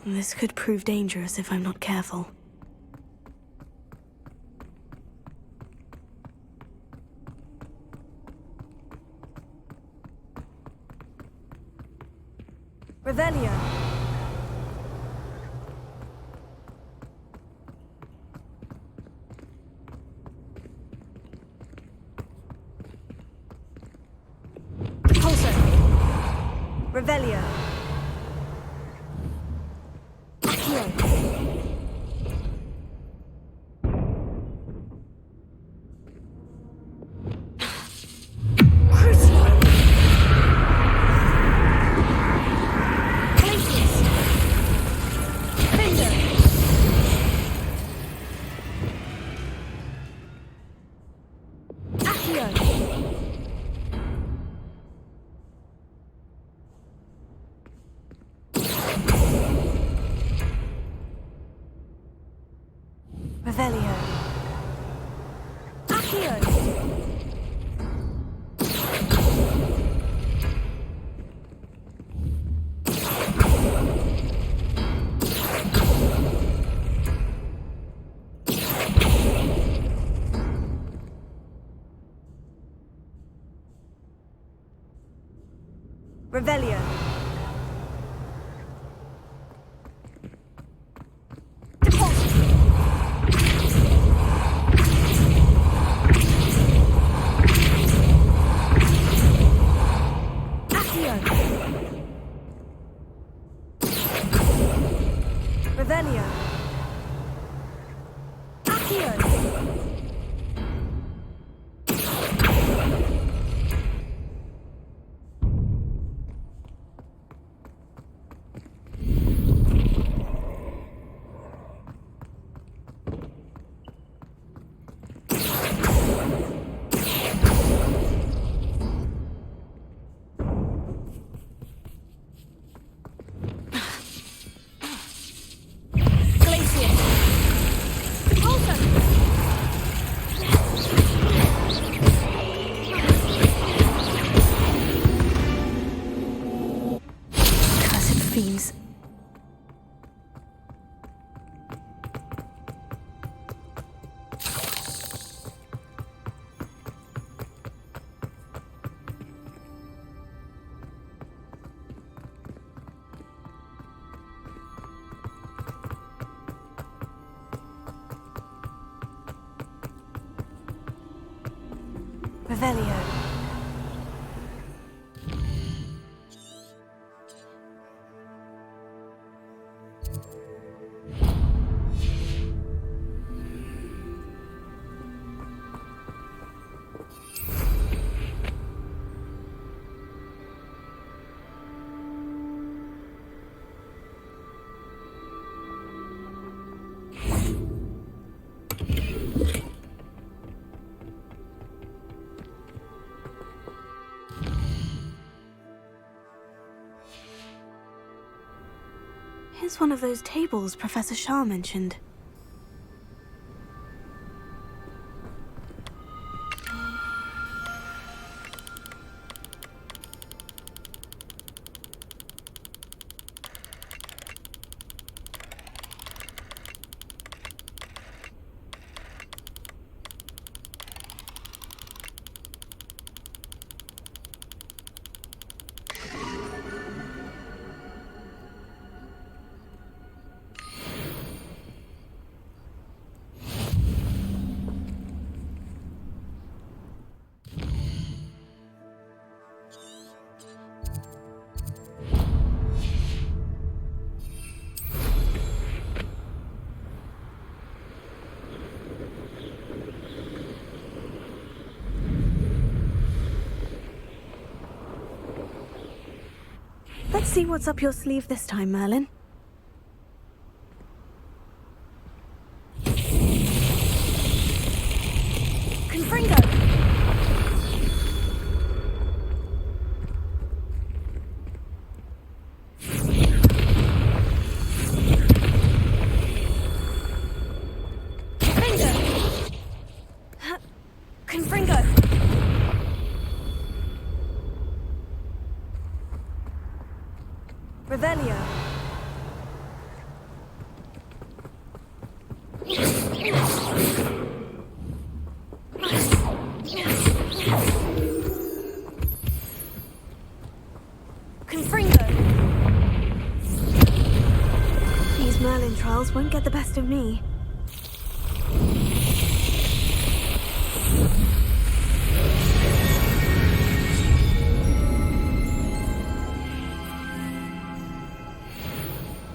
This could prove dangerous if I'm not careful. Revelio. Pulsar. Revelio. Crucio. Glacius. Revelio. Accio. Revelio. Revelio. Accio. Cursed fiends. Revelio. Here's one of those tables Professor Shah mentioned. Let's see what's up your sleeve this time, Merlin. Confringo. Confringo. Revelio. Confringo. These Merlin trials won't get the best of me.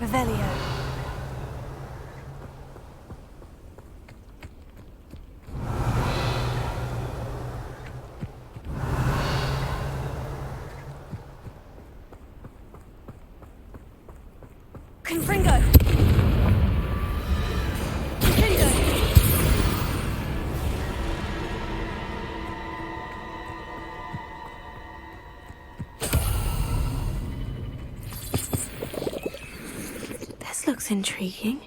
Revelio. Confringo. Confringo. This looks intriguing.